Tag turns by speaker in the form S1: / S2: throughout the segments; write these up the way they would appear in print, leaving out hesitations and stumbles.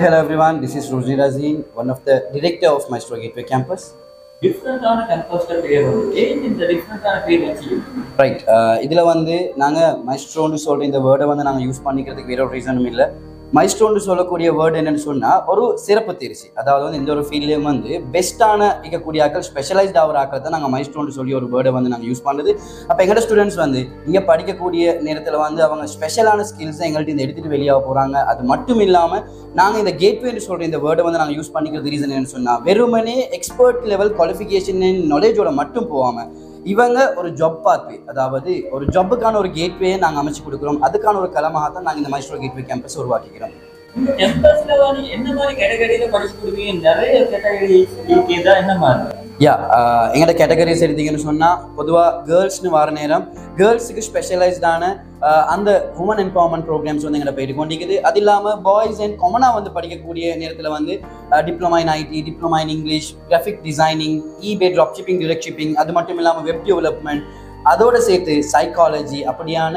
S1: hello everyone. This is Rosie Razin, one of the director of Maestro Gateway Campus.
S2: Different campus
S1: Right. இதில் வந்து நாங்கள் மைஸ்ட்ரோன்னு சொல்கிற இந்த வேர்டை வந்து நாங்கள் யூஸ் பண்ணிக்கிறதுக்கு வேற ஒரு ரீசனும் இல்லை. மைஸ்ட்ரோன்னு சொல்லக்கூடிய வேர்டு என்னென்னு சொன்னால் ஒரு சிறப்பு தேர்ச்சி, அதாவது வந்து இந்த ஒரு ஃபீல்ட்லேயும் வந்து பெஸ்ட்டான இருக்கக்கூடிய ஆக்கள் ஸ்பெஷலைஸ்ட் ஆகிற ஆக்கள் தான் நாங்கள் மைஸ்ட்ரோன்னு சொல்லி ஒரு வேர்டை வந்து நாங்கள் யூஸ் பண்ணுறது. அப்போ எங்களோட ஸ்டூடெண்ட்ஸ் வந்து இங்கே படிக்கக்கூடிய நேரத்தில் வந்து அவங்க ஸ்பெஷலான ஸ்கில்ஸை எங்கள்கிட்ட இந்த எடுத்துகிட்டு வெளியாக போகிறாங்க. அது மட்டும் இல்லாமல் நாங்கள் இந்த கேட்வேன்னு சொல்கிற இந்த வேர்டை வந்து நாங்கள் யூஸ் பண்ணிக்கிறது ரீசன் என்னென்னு சொன்னால் வெறுமனே எக்ஸ்பர்ட் லெவல் குவாலிஃபிகேஷன் நாலேஜோட மட்டும் போகாமல் இவங்க ஒரு ஜாப் பாத்வே, அதாவது ஒரு ஜாப்புக்கான ஒரு கேட்வேயை நாங்கள் அமைச்சு கொடுக்குறோம். அதுக்கான ஒரு களமாக தான் நாங்கள் இந்த மைஸ்ட்ரோ கேட்வே கேம்பஸ் உருவாக்கிக்கிறோம். எங்களோட கேட்டகரிஸ் எடுத்தீங்கன்னு சொன்னால் பொதுவாக கேர்ள்ஸ்னு வர நேரம் கேர்ள்ஸுக்கு ஸ்பெஷலைஸ்டான அந்த உமன் எம்பவர்மெண்ட் ப்ரோக்ராம்ஸ் வந்து எங்களை போயிட்டு கொண்டிருக்குது. அது இல்லாமல் பாய்ஸ் அண்ட் காமனாக வந்து படிக்கக்கூடிய நேரத்தில் வந்து diploma in IT, diploma in English, graphic designing, eBay drop shipping, direct shipping, அது மட்டும் இல்லாமல் வெப் டெவலப்மெண்ட், அதோடு சேர்த்து சைக்காலஜி அப்படியான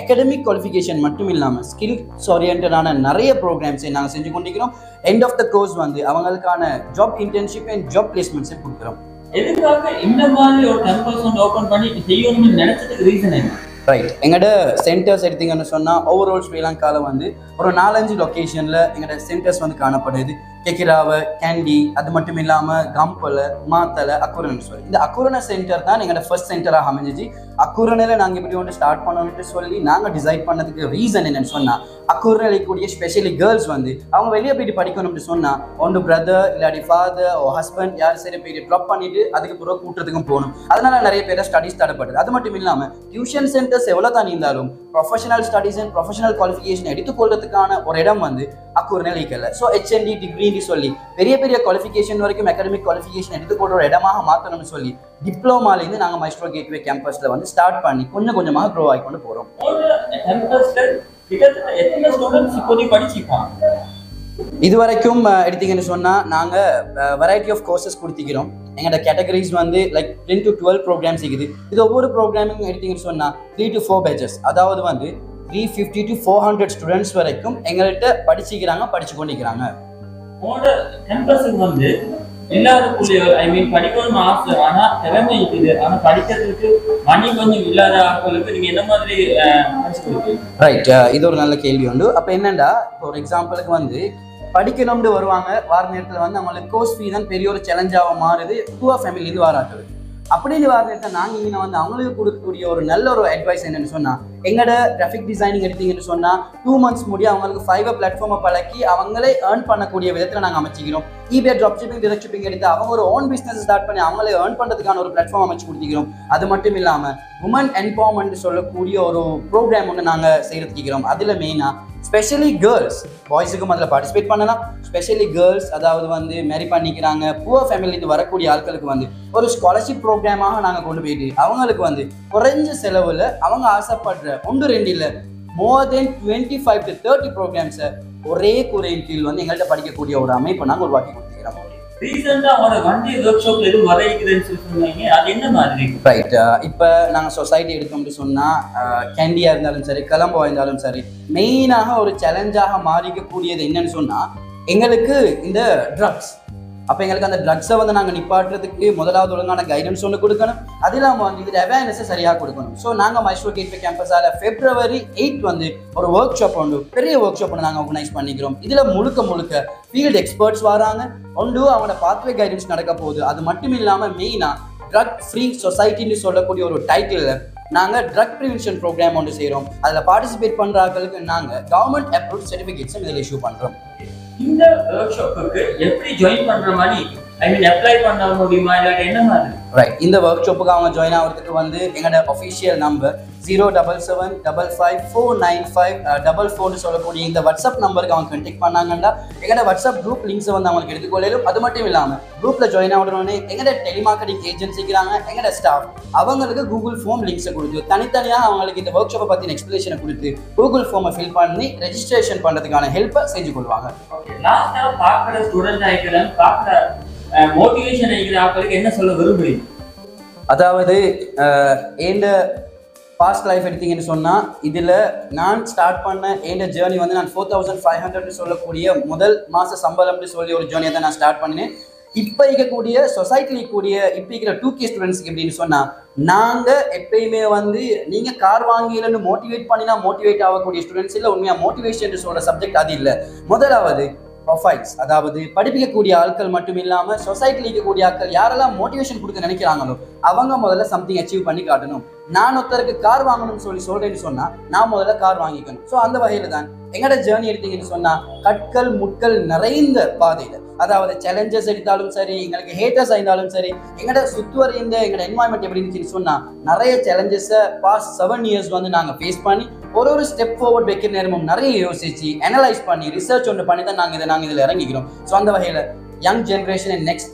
S1: அகாடமிக் குவாலிஃபிகேஷன் மட்டும் இல்லாமல் ஸ்கில்ஸ் ஓரியன்டான நிறைய ப்ரோக்ராம்ஸை நாங்கள் செஞ்சு கொண்டிருக்கிறோம். எண்ட் ஆஃப் த கோர்ஸ் வந்து அவங்களுக்கான ஜாப் இன்டர்ன்ஷிப் அண்ட் ஜாப் பிளேஸ்மெண்ட்ஸை கொடுக்குறோம்.
S2: எதுக்காக இந்த மாதிரி ஒரு கேம்பஸ் வந்து ஓப்பன் பண்ணி செய்யணும்னு நினைச்சதுக்கு ரீசன் என்ன?
S1: ரைட், எங்களோட சென்டர்ஸ் எடுத்தீங்கன்னு சொன்னால் ஓவரால் ஸ்ரீலங்காவில் வந்து ஒரு 4-5 லொக்கேஷனில் எங்களோட சென்டர்ஸ் வந்து காணப்படுது. கெக்கிராவை, கேண்டி, அது மட்டும் இல்லாமல் கம்பலை, மாத்தலை, அக்குரன்னு சொல்லி இந்த அக்குரண சென்டர் தான் எங்களோட ஃபர்ஸ்ட் சென்டராக அமைஞ்சிச்சு. அக்குரணில் நாங்கள் இப்படி ஒன்று ஸ்டார்ட் பண்ணணும்னு சொல்லி நாங்கள் டிசைட் பண்ணதுக்கு ரீசன் என்னன்னு சொன்னால் அக்குரணில் கூடிய ஸ்பெஷலி கேர்ள்ஸ் வந்து அவங்க வெளியே போயிட்டு படிக்கணும்னு சொன்னால் ஒன்று பிரதர் இல்லாட்டி ஃபாதர் ஓ ஹஸ்பண்ட் யார் சரி போயிட்டு ட்ராப் பண்ணிட்டு அதுக்கு பிறகு கூட்டுறதுக்கும் போகணும். அதனால நிறைய பேர் ஸ்டடிஸ் தடப்படுது. அது மட்டும் இல்லாமல் டியூஷன் சென்டர்ஸ் எவ்வளோ தான் இருந்தாலும் professional studies and professional qualification எடுத்துக்கொள்றதுக்கான ஒரு இடம் வந்து அக்குரணில் இருக்கல. ஸோ HND டிகிரின்னு சொல்லி பெரிய பெரிய குவாலிஃபிகேஷன் வரைக்கும் அகாடமிக் குவாலிஃபிகேஷன் எடுத்துக்கொள்ற ஒரு இடமாக மாற்றணும்னு சொல்லி டிப்ளமாலேருந்து நாங்கள் மைஸ்ட்ரோ கேட்வே கேம்பஸில் வந்து ஸ்டார்ட் பண்ணி கொஞ்சம் கொஞ்சமாக க்ரோ ஆகி கொண்டு போகிறோம். இது வரைக்கும் எடுத்தீங்கன்னு சொன்னால் நாங்கள் வெரைட்டி ஆஃப் கோர்சஸ் கொடுத்திக்கிறோம். எங்களோட கேட்டகரிஸ் வந்து லைக் 10 to 12 ப்ரோக்ராம்ஸ் இருக்குது. இது ஒவ்வொரு ப்ரோக்ராமிங் எடுத்தீங்கன்னு சொன்னால் 3 to 4 பேச்சஸ், அதாவது வந்து 350 to 400 ஸ்டூடெண்ட்ஸ் வரைக்கும் எங்கள்கிட்ட படிச்சுக்கிறாங்க, படிச்சு கொண்டிருக்கிறாங்க.
S2: வந்து இல்லாத புள்ளிகள் ஐ மீன் படிக்கணும்னு ஆசை, ஆனா திறமை இருக்குது, ஆனா படிக்கிறதுக்கு மணி கொஞ்சம் இல்லாத ஆட்களுக்கு நீங்க என்ன மாதிரி
S1: ரைட், இது ஒரு நல்ல கேள்வி உண்டு. அப்ப என்னண்டா ஒரு எக்ஸாம்பிளுக்கு வந்து படிக்கணும்னு வருவாங்க, வார நேரத்தில் வந்து அவங்களுக்கு கோர்ஸ் ஃபீ தான் பெரிய ஒரு சேலஞ்சாக மாறுது. புவர் ஃபேமிலியிலேருந்து வாராக்குது. அப்படின்னு வார நேரத்தில் நாங்கள் இங்கே வந்து அவங்களுக்கு கொடுக்கக்கூடிய ஒரு நல்ல ஒரு அட்வைஸ் என்னன்னு சொன்னால் எங்களோட கிராஃபிக் டிசைனிங் எடுத்தீங்கன்னு சொன்னால் 2 months முடிய அவங்களுக்கு Fiverr பிளாட்ஃபார்மை பழக்கி அவங்களே ஏர்ன் பண்ணக்கூடிய விதத்தில் நாங்கள் அமைச்சிக்கிறோம். eBay drop shipping, direct shipping எடுத்து அவங்க ஒரு ஓன் பிஸ்னஸ் ஸ்டார்ட் பண்ணி அவங்களே ஏர்ன் பண்ணுறதுக்கான ஒரு பிளாட்ஃபார்ம் அமைச்சு கொடுத்திக்கிறோம். அது மட்டும் இல்லாமல் உமன் எம்பவர்மெண்ட் சொல்லக்கூடிய ஒரு ப்ரோக்ராம் ஒன்று நாங்கள் செய்கிறதுக்கிறோம். அதில் மெயினாக ஸ்பெஷலி கேர்ள்ஸ், பாய்ஸுக்கும் அதில் பார்ட்டிசிபேட் பண்ணலாம். ஸ்பெஷலி கேர்ள்ஸ் அதாவது வந்து மேரி பண்ணிக்கிறாங்க, புவர் ஃபேமிலியிலேருந்து வரக்கூடிய ஆட்களுக்கு வந்து ஒரு ஸ்காலர்ஷிப் ப்ரோக்ராமாக நாங்கள் கொண்டு போயிட்டு அவங்களுக்கு வந்து குறைஞ்ச செலவில் அவங்க ஆசைப்படுற 1-2 இல்லை மோர் தென் 25 to 30 ப்ரோக்ராம்ஸை ஒரே குறையின் கீழ் வந்து எங்கள்கிட்ட படிக்கக்கூடிய ஒரு அமைப்பை நாங்கள் உருவாக்கி கொடுத்துக்கிறோம். ரைட், இப்போ நாங்கள் சொசைட்டி எடுத்தோம்னு சொன்னால் கேண்டியாக இருந்தாலும் சரி, கிளம்பா இருந்தாலும் சரி, மெயினாக ஒரு சேலஞ்சாக மாறிக்கக்கூடியது என்னன்னு சொன்னால் எங்களுக்கு இந்த ட்ரக்ஸ். அப்போ எங்களுக்கு அந்த ட்ரக்ஸை வந்து நாங்கள் நிப்பாட்டுறதுக்கு முதலாவது ஒழுங்கான கைடன்ஸ் ஒன்று கொடுக்கணும். அது இல்லாமல் வந்து இதில் அவேர்னஸை சரியாக கொடுக்கணும். ஸோ நாங்கள் மைஸ்ட்ரோ கேட்வே கேம்பஸால் February 8 வந்து ஒரு ஒர்க் ஷாப் ஒன்று, பெரிய ஒர்க் ஷாப் ஒன்று நாங்கள் ஆர்கனைஸ் பண்ணிக்கிறோம். இதில் முழுக்க ஃபீல்டு எக்ஸ்பர்ட்ஸ் வராங்க. ஒன்று அவங்களோட பாத்வே கைடன்ஸ் நடக்க போகுது. அது மட்டும் இல்லாமல் மெயினாக ட்ரக் ஃப்ரீ சொசைட்டின்னு சொல்லக்கூடிய ஒரு டைட்டிலில் நாங்கள் ட்ரக் ப்ரிவென்ஷன் ப்ரோக்ராம் ஒன்று செய்கிறோம். அதில் பார்ட்டிசிபேட் பண்ணுறாங்களுக்கு நாங்கள் கவர்மெண்ட் அப்ரூவ் சர்டிஃபிகேட்ஸும் இதில் இஷ்யூ பண்ணுறோம்.
S2: இந்த ஒர்க் ஷாப்புக்கு எப்படி ஜாயின் பண்ற மாதிரி ஐ மீன் அப்ளை பண்ண முடியுமா இல்ல என்ன மாதிரி?
S1: ரைட், இந்த ஒர்க் ஷாப்புக்கு அவங்க ஜாயின் ஆகிறதுக்கு வந்து எங்களோட அஃபிஷியல் நம்பர் 07755495444 சொல்லக்கூடிய இந்த வாட்ஸ்அப் நம்பருக்கு அவங்க கான்டாக்ட் பண்ணாங்கன்னா எங்களோட வாட்ஸ்அப் குரூப் லிங்க்ஸை வந்து அவங்களுக்கு எடுத்துக்கொள்ளும். அது மட்டும் இல்லாமல் குரூப்பில் ஜாயின் ஆகணுன்னே எங்களோட டெலிமார்க்கெட்டிங் ஏஜென்சிக்கிறாங்க எங்களோட ஸ்டாஃப் அவங்களுக்கு கூகுள் ஃபார்ம் லிங்க்ஸை கொடுத்து தனித்தனியாக அவங்களுக்கு இந்த ஒர்க் ஷாப்பை பற்றின எக்ஸ்பிளேஷனை கொடுத்து கூகுள் ஃபார்மை ஃபில் பண்ணி ரெஜிஸ்ட்ரேஷன் பண்ணுறதுக்கான ஹெல்ப்பை செஞ்சு கொள்வாங்க.
S2: லாஸ்ட்டாக பார்க்குற ஸ்டூடெண்ட் ஆகிக்கிறேன், பார்க்குற மோட்டிவேஷன் ஆகிக்கிற ஆட்களுக்கு என்ன சொல்ல விரும்புகிறீங்க?
S1: அதாவது இந்த பாஸ்ட் லைஃப் எடுத்தீங்கன்னு சொன்னால் இதில் நான் ஸ்டார்ட் பண்ண எந்த ஜேர்னி வந்து நான் 4500 சொல்லக்கூடிய முதல் மாத சம்பளம்னு சொல்லி ஒரு ஜேர்னியை தான் நான் ஸ்டார்ட் பண்ணினேன். இப்போ இருக்கக்கூடிய சொசைட்டியில் இருக்கக்கூடிய இப்போ இருக்கிற 2K ஸ்டூடெண்ட்ஸ்க்கு எப்படின்னு சொன்னால், நாங்கள் எப்பயுமே வந்து நீங்கள் கார் வாங்கிலன்னு மோட்டிவேட் பண்ணினா மோட்டிவேட் ஆகக்கூடிய ஸ்டூடெண்ட்ஸ் இல்லை. உண்மையாக மோட்டிவேஷன் சொல்கிற சப்ஜெக்ட் அது இல்லை. முதலாவது ப்ரொஃபைல்ஸ், அதாவது படிப்பிக்கக்கூடிய ஆட்கள் மட்டும் இல்லாமல் சொசைட்டியில் இருக்கக்கூடிய ஆட்கள் யாரெல்லாம் மோட்டிவேஷன் கொடுக்க நினைக்கிறாங்களோ அவங்க முதல்ல சம்திங் அச்சீவ் பண்ணி காட்டணும். நான் ஒருத்தருக்கு கார் வாங்கணும்னு சொல்றேன்னு சொன்னா நான் முதல்ல கார் வாங்கிக்கணும். ஸோ அந்த வகையில தான் எங்களோட ஜேர்னி எடுத்தீங்கன்னு சொன்னா கற்கள் முட்கள் நிறைந்த பாதையில, அதாவது சேலஞ்சஸ் எடுத்தாலும் சரி, எங்களுக்கு ஹேட்டர்ஸ் ஆயிருந்தாலும் சரி, எங்களோட சுற்றுவர இந்த எங்களோட என்வாயன்மெண்ட் எப்படி இருந்துச்சுன்னு சொன்னா நிறைய சேலஞ்சஸை பாஸ்ட் 7 years வந்து நாங்கள் ஃபேஸ் பண்ணி ஒரு ஸ்டெப் ஃபார்வர்ட் வைக்கிற நேரமும் நிறைய யோசிச்சு அனலைஸ் பண்ணி ரிசர்ச் ஒன்று பண்ணி தான் நாங்கள் இதில் இறங்கிக்கிறோம். ஸோ அந்த வகையில் young generation and next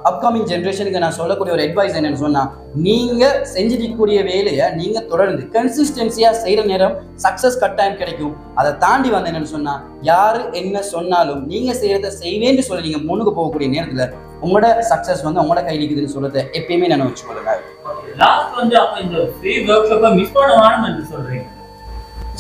S1: upcoming ஜென்ரேஷனுக்கு நான் சொல்லக்கூடிய ஒரு அட்வைஸ் என்னன்னு சொன்னால், நீங்கள் செஞ்சிருக்கக்கூடிய வேலையை நீங்கள் தொடர்ந்து கன்சிஸ்டன்சியாக செய்கிற நேரம் சக்ஸஸ் கட்டாயம் கிடைக்கும். அதை தாண்டி வந்து என்னன்னு சொன்னால், யார் என்ன சொன்னாலும் நீங்கள் செய்கிறத செய்வேன்னு சொல்லி நீங்கள் முன்னுக்கு போகக்கூடிய நேரத்தில் உங்களோட சக்ஸஸ் வந்து உங்களோட கையில் இருக்குதுன்னு சொல்கிறத எப்பயுமே நான் வச்சுக்கொள்ளுங்க.
S2: லாஸ்ட் வந்து அப்போ இந்த ஃப்ரீ ஒர்க் ஷாப்பை மிஸ் பண்ண வேணும்னு சொல்கிறீங்க.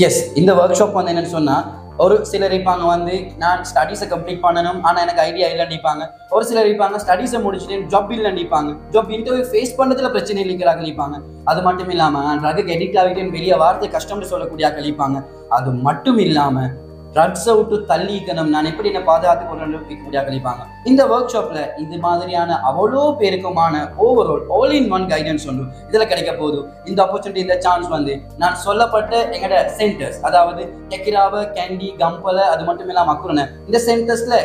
S1: எஸ், இந்த ஒர்க் ஷாப் வந்து என்னன்னு சொன்னால், ஒரு சிலர் இருப்பாங்க வந்து நான் ஸ்டடீஸை கம்ப்ளீட் பண்ணணும் ஆனால் எனக்கு ஐடியா இல்லைன்னு. ஒரு சிலர் இருப்பாங்க ஸ்டடீஸை முடிச்சுட்டு ஜாப் இல்லைன்னு. ஜாப் இன்டர்வியூ ஃபேஸ் பண்ணதுல பிரச்சனை இல்லைங்கிறாங்க கழிப்பாங்க. அது மட்டும் இல்லாமல் ட்ரக்கு எடிக்ட் ஆகிட்டேன்னு வெளியே வார்த்தை கஷ்டம்னு சொல்லக்கூடிய கழிப்பாங்க. அது மட்டும் இல்லாமல் ட்ரக்ஸை விட்டு தள்ளிக்கணும், நான் எப்படி என்ன பாதுகாத்து கொண்டு கழிப்பாங்க. இந்த ஒர்க் ஷாப்ல இது மாதிரியான அவ்வளோ பேருக்குமான overall all in one guidance ஒன்று இதில் கிடைக்க போகுது. இந்த ஆப்பர்ச்சுனிட்டி, இந்த சான்ஸ் வந்து நான் சொல்லப்பட்ட எங்களோட சென்டர்ஸ், அதாவது டெக்கிராவை, கேண்டி, கம்பலை, அது மட்டும் இல்லாமல் அக்குரனை, இந்த சென்டர்ஸ்ல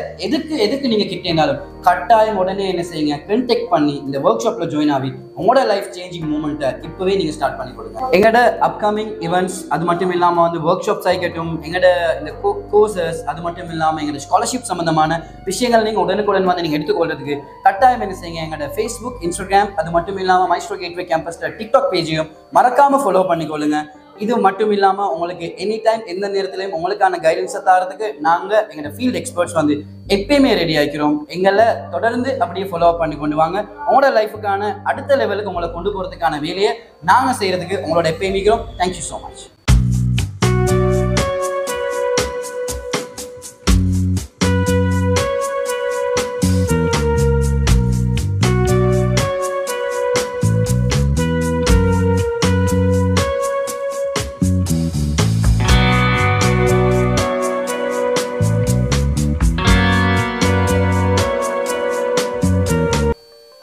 S1: எதுக்கு நீங்க கிட்டேனாலும் கட்டாயம் உடனே என்ன செய்யுங்க, கண்டெக்ட் பண்ணி இந்த ஒர்க் ஷாப்ல ஜாயின் ஆகி உங்களோட லைஃப் சேஞ்சிங் மூமெண்ட்டை இப்போவே நீங்க ஸ்டார்ட் பண்ணி கொடுங்க. எங்களோட அப்கமிங் ஈவெண்ட்ஸ், அது மட்டும் இல்லாமல் வந்து ஒர்க் ஷாப்ஸ் ஆகிக்கட்டும், எங்களோட இந்த கோர்சஸ், அது மட்டும் இல்லாமல் எங்களோட ஸ்காலர்ஷிப் சம்பந்தமான விஷயங்கள் நீங்கள் உடனுக்குடன் வந்து நீங்கள் எடுத்துக்கொள்றதுக்கு கட்டாயம் என்ன செய்யுங்க, எங்களோட ஃபேஸ்புக், இன்ஸ்டாகிராம், அது மட்டும் இல்லாமல் மைஸ்ட்ரோ கேட்வே கேம்பஸ்ல டிக்டாக் பேஜையும் மறக்காம ஃபாலோ பண்ணிக்கொள்ளுங்க. இது மட்டும் இல்லாமல் உங்களுக்கு எனி டைம் எந்த நேரத்திலையும் உங்களுக்கான கைடன்ஸை தரதுக்கு நாங்கள் எங்களோட ஃபீல்டு எக்ஸ்பர்ட்ஸ் வந்து எப்பயுமே ரெடி ஆகிக்கிறோம். எங்களை தொடர்ந்து அப்படியே ஃபாலோ அப் பண்ணி கொண்டு வாங்க. உங்களோட லைஃபுக்கான அடுத்த லெவலுக்கு உங்களை கொண்டு போகிறதுக்கான வேலையை நாங்கள் செய்கிறதுக்கு உங்களோட எப்பயுமே இருக்கிறோம். Thank you so much.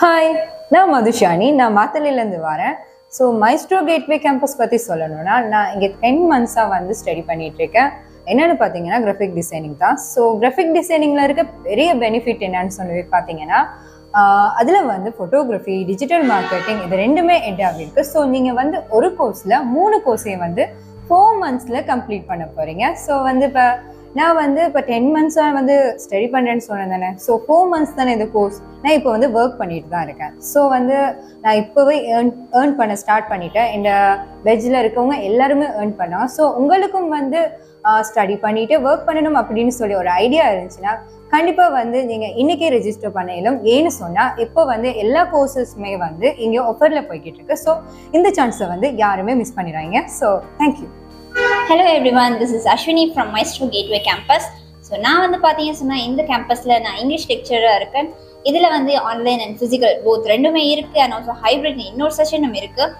S3: ஹாய், நான் மதுஷானி. நான் மாத்தலையிலேருந்து வரேன். ஸோ மைஸ்ட்ரோ கேட்வே கேம்பஸ் பற்றி சொல்லணும்னா, நான் இங்கே 10 months-ஆக வந்து ஸ்டடி பண்ணிகிட்ருக்கேன். என்னென்னு பார்த்தீங்கன்னா கிராஃபிக் டிசைனிங் தான். ஸோ கிராஃபிக் டிசைனிங்கில் இருக்க பெரிய பெனிஃபிட் என்னன்னு சொல்லி பார்த்தீங்கன்னா, அதில் வந்து ஃபோட்டோகிராஃபி, டிஜிட்டல் மார்க்கெட்டிங், இது ரெண்டுமே எட் ஆகிருக்கு. ஸோ நீங்கள் வந்து ஒரு கோர்ஸில் 3 கோர்ஸையும் வந்து 4 months-ல கம்ப்ளீட் பண்ண போகிறீங்க. ஸோ வந்து நான் வந்து இப்போ 10 months-ஆக வந்து ஸ்டடி பண்ணுறேன்னு சொன்னேன் தானே. ஸோ 4 months தானே இந்த கோர்ஸ். நான் இப்போ வந்து ஒர்க் பண்ணிட்டு தான் இருக்கேன். ஸோ வந்து நான் இப்போவே ஏர்ன் பண்ண ஸ்டார்ட் பண்ணிட்டேன். இந்த பெட்ஜில் இருக்கவங்க எல்லாருமே ஏர்ன் பண்ணாங்க. ஸோ உங்களுக்கும் வந்து ஸ்டடி பண்ணிட்டு ஒர்க் பண்ணணும் அப்படின்னு சொல்லி ஒரு ஐடியா இருந்துச்சுன்னா கண்டிப்பாக வந்து நீங்கள் இன்றைக்கே ரெஜிஸ்டர் பண்ணலும். ஏன்னு சொன்னால் இப்போ வந்து எல்லா கோர்சஸுமே வந்து இங்கே ஆஃபரில் போய்கிட்டு இருக்கு. ஸோ இந்த சான்ஸை வந்து யாருமே மிஸ் பண்ணிடுறாங்க. So thank you.
S4: Hello everyone, this is Ashwini from Maestro Gateway Campus. So நான் வந்து பார்த்தீங்கன்னு சொன்னால் இந்த கேம்பஸில் நான் இங்கிலீஷ் லெக்சராக இருக்கேன். இதில் வந்து ஆன்லைன் அண்ட் ஃபிசிக்கல் போத் ரெண்டுமே இருக்குது. அண்ட் ஆல்சோ ஹைப்ரிட் இன்னொரு செஷனும் இருக்குது.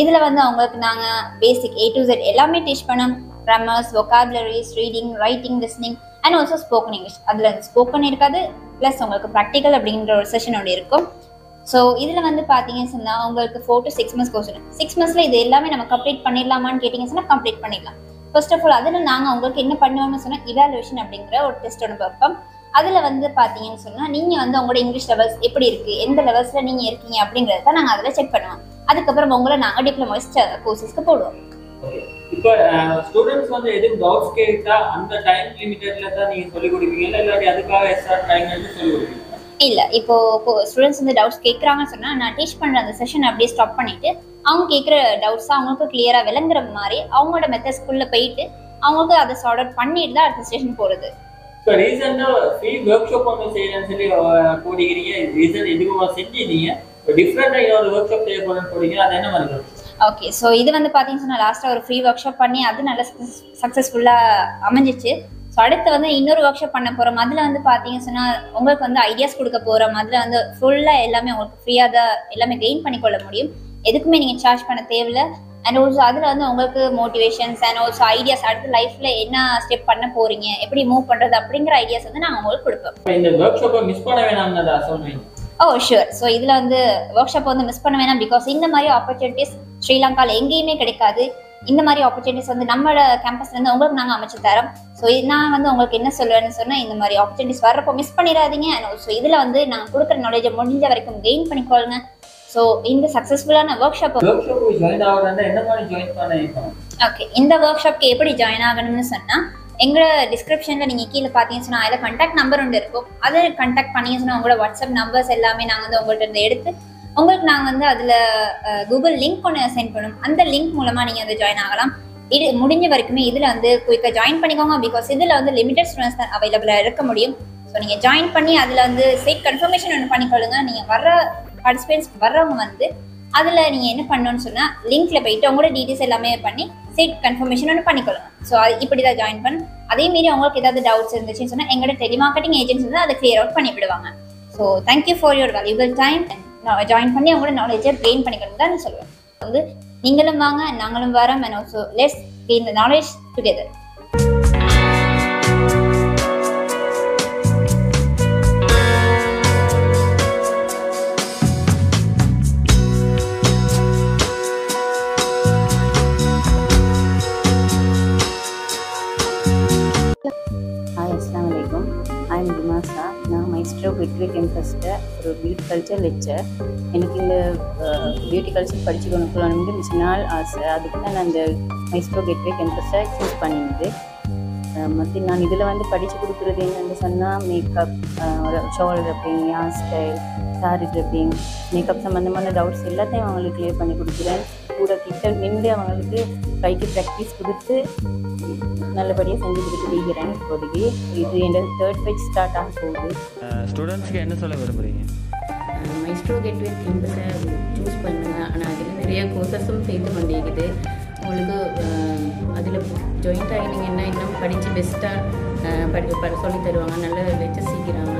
S4: இதில் வந்து அவங்களுக்கு நாங்கள் பேசிக் A to Z எல்லாமே டீச் பண்ணோம். Cramer's, vocabularies, reading, writing, listening and also spoken English. அதில் ஸ்போக்கன் இருக்காது, ப்ளஸ் உங்களுக்கு ப்ராக்டிக்கல் அப்படின்ற ஒரு செஷன் ஒன்று இருக்கும். ஸோ இதில் வந்து பார்த்தீங்கன்னு சொன்னால் உங்களுக்கு 4 to 6 months கோர்ஸ். 6 months-ல இது எல்லாமே நம்ம கம்ப்ளீட் பண்ணிடலாமான்னு கேட்டிங்கன்னு சொன்னால் கம்ப்ளீட் பண்ணிடலாம். ஃபர்ஸ்ட் ஆஃப் ஆல் அதில் நாங்கள் உங்களுக்கு என்ன பண்ணுவோம்னு சொன்னால் இவாலுவேஷன் அப்படிங்கிற ஒரு டெஸ்ட் ஒன்று பார்ப்போம். அதில் வந்து பார்த்தீங்கன்னு சொன்னால் நீங்கள் வந்து உங்களோட இங்கிலீஷ் லெவல்ஸ் எப்படி இருக்குது, எந்த லெவல்ஸில் நீங்கள் இருக்கீங்க அப்படிங்கிறத தான் நாங்கள் அதில் செக் பண்ணுவோம். அதுக்கப்புறம் உங்களை நாங்கள் டிப்ளமோ கோர்சஸ்க்கு போடுவோம்.
S2: இப்போ ஸ்டூடெண்ட்ஸ் வந்து எதுவும் டவுட்ஸ் கேட்டா அந்த டைம் லிமிட்டட்ல தான் நீங்க சொல்லிக் கொடுப்பீங்களா, இல்லாட்டி அதுக்காக எக்ஸ்ட்ரா டைம் எடுத்து சொல்லிக் கொடுப்பீங்களா?
S4: இல்லை, இப்போ ஸ்டூடெண்ட்ஸ் வந்து டவுட்ஸ் கேட்குறாங்கன்னு சொன்னால் நான் டீச் பண்ணுற அந்த செஷன் அப்படியே ஸ்டாப் பண்ணிவிட்டு அவங்க கேட்குற டவுட்ஸை அவங்களுக்கு கிளியராக விளங்குற மாதிரி அவங்களோட மெத்தட்ஸ்குள்ளே போயிட்டு அவங்களுக்கு அதை சார்ட் அவுட் பண்ணிட்டு தான் அடுத்த ஸ்டேஷன் போகிறது.
S2: இப்போ ரீசெண்டாக ஃப்ரீ ஒர்க் ஷாப் வந்து செய்யறேன்னு சொல்லி கூடிக்கிறீங்க. ரீசன் எதுவும் செஞ்சுட்டீங்க, டிஃப்ரெண்டாக இன்னொரு ஒர்க் ஷாப் செய்யப்படுறேன்னு கூடிங்க, அது என்ன மாதிரி?
S4: ஓகே, ஸோ இது வந்து பார்த்தீங்கன்னா லாஸ்ட்டாக ஒரு ஃப்ரீ ஒர்க் ஷாப் பண்ணி அது நல்ல சக்ஸஸ்ஃபுல்லாக அமைஞ்சிச்சு. ஸோ அடுத்து வந்து இன்னொரு ஒர்க் ஷாப் பண்ண போகிறோம். அதில் வந்து பார்த்தீங்கன்னு சொன்னால் உங்களுக்கு வந்து ஐடியாஸ் கொடுக்க போகிறோம். அதில் வந்து ஃபுல்லாக எல்லாமே உங்களுக்கு ஃப்ரீயாக தான் எல்லாமே கெயின் பண்ணிக்கொள்ள முடியும். எதுக்குமே நீங்கள் சார்ஜ் பண்ண தேவையில்லை. அண்ட் ஆல்சோ அதில் வந்து உங்களுக்கு மோட்டிவேஷன்ஸ் அண்ட் ஆல்சோ ஐடியாஸ், அடுத்து லைஃப்பில் என்ன ஸ்டெப் பண்ண போகிறீங்க, எப்படி மூவ் பண்ணுறது அப்படிங்கிற ஐடியாஸ் வந்து நாங்கள் உங்களுக்கு கொடுப்போம்.
S2: இந்த ஒர்க் ஷாப்பை மிஸ் பண்ண வேணாம்னு சொல்றீங்க?
S4: ஓ ஷூர். ஸோ இதில் வந்து ஒர்க் ஷாப் வந்து மிஸ் பண்ண வேணாம். பிகாஸ் இந்த மாதிரி ஆப்பர்ச்சுனிட்டிஸ் ஸ்ரீலங்காவில் எங்கேயுமே கிடைக்காது. இந்த மாதிரி ஆப்பர்ச்சுனிட்டிஸ் வந்து நம்மளோட கேம்பஸ்லேருந்து உங்களுக்கு நாங்கள் அமைச்சு தரோம். ஸோ நான் வந்து உங்களுக்கு என்ன சொல்லுவேன்னு சொன்னால், இந்த மாதிரி ஆப்பர்ச்சுனிட்டிஸ் வர்றப்போ மிஸ் பண்ணிடாதீங்க. அண்ட் ஆல்சோ இதில் வந்து நாங்கள் கொடுக்குற நாலேஜை முடிஞ்ச வரைக்கும் கெயின் பண்ணிக்கொள்ளுங்க. ஸோ இந்த சக்ஸஸ்ஃபுல்லான ஒர்க் ஷாப்
S2: ஜாயின் ஆகுறதா என்ன மாதிரி ஜாயின் பண்ண?
S4: ஓகே, இந்த ஒர்க் ஷாப்க்கு எப்படி ஜாயின் ஆகணும்னு சொன்னால், எங்களோட டிஸ்கிரிப்ஷனில் நீங்கள் கீழே பார்த்தீங்கன்னு சொன்னால் அதில் கான்டாக்ட் நம்பர் ஒன்று இருக்கும். அதை கான்டாக்ட் பண்ணிங்கன்னு சொன்னால் உங்களோட வாட்ஸ்அப் நம்பர்ஸ் எல்லாமே நாங்கள் வந்து உங்கள்கிட்ட இருந்து எடுத்து உங்களுக்கு நாங்கள் வந்து அதில் கூகுள் லிங்க் ஒன்று சென்ட் பண்ணுவோம். அந்த லிங்க் மூலமாக நீங்கள் வந்து ஜாயின் ஆகலாம். இது முடிஞ்ச வரைக்குமே இதில் வந்து குயிக்காக ஜாயின் பண்ணிக்கோங்க. பிகாஸ் இதில் வந்து லிமிடெட் ஸ்டூடெண்ட்ஸ் தான் அவைலபிளாக இருக்க முடியும். ஸோ நீங்கள் ஜாயின் பண்ணி அதில் வந்து சீட் கன்ஃபர்மேஷன் ஒன்று பண்ணிக்கொள்ளுங்க. நீங்கள் வர்ற பார்ட்டிசிபென்ட்ஸ் வர்றவங்க வந்து அதில் நீங்கள் என்ன பண்ணணும்னு சொன்னால் லிங்க்கில் போயிட்டு உங்களோட டீட்டெயில்ஸ் எல்லாமே பண்ணி சீட் கன்ஃபர்மேஷன் ஒன்று பண்ணிக்கொள்ளுங்க. ஸோ அது இப்படி தான் ஜாயின் பண்ணணும். அதே மாரி உங்களுக்கு ஏதாவது டவுட்ஸ் இருந்துச்சுன்னு சொன்னால் எங்களோட டெலிமார்க்கெட்டிங் ஏஜென்ட்ஸ் வந்து அதை கிளியர் அவுட் பண்ணி விடுவாங்க. So thank you for your valuable time. Join பண்ணி அவங்களோட நாலேஜை கெயின் பண்ணிக்கணும் தான் நான் சொல்லுவேன். வந்து நீங்களும் வாங்க, நாங்களும் வரோம். And also let's gain the knowledge together.
S5: Hi, அஸ்ஸலாமு அலைக்கும். I am Thimasa. நான் மைஸ்ட்ரோ கேட்வே கேம்பஸில் ஒரு பியூட்டி கல்ச்சர் லெக்சர். எனக்கு இந்த பியூட்டி கல்ச்சர் படித்து கொண்டு மிச்ச நாள் ஆசை. அதுக்கு தான் நான் இந்த மைஸ்ட்ரோ கேட்வே கேம்பஸை சூஸ் பண்ணினது. மற்ற நான் இதில் வந்து படித்து கொடுக்குறது என்னென்னு சொன்னால், makeup, shoulder tripping, hair style, sorry tripping, makeup சம்மந்தமான டவுட்ஸ் எல்லாத்தையும் அவங்களுக்கு கிளியர் பண்ணி கொடுக்குறேன். கூட கிட்ட நின்று அவங்களுக்கு கைக்கு ப்ராக்டிஸ் கொடுத்து நல்லபடியாக செஞ்சு கொடுத்து வைக்கிறேன். இப்போதைக்கு இது என்னோட 3rd பேஜ் ஸ்டார்ட் ஆக போகுது.
S6: ஸ்டூடெண்ட்ஸ்க்கு என்ன சொல்ல விரும்புகிறீங்க?
S5: மைஸ்ட்ரோ கேட்வே கேம்பஸை சூஸ் பண்ணுங்கள். ஆனால் அதில் நிறைய கோர்சஸும் சேர்த்து கொண்டிருக்குது. உங்களுக்கு அதில் ஜாயின்ட் ஆகினீங்கன்னா இன்னும் படித்து பெஸ்ட்டாக சொல்லி தருவாங்க. நல்ல லெக்சர் சீக்கிறாங்க.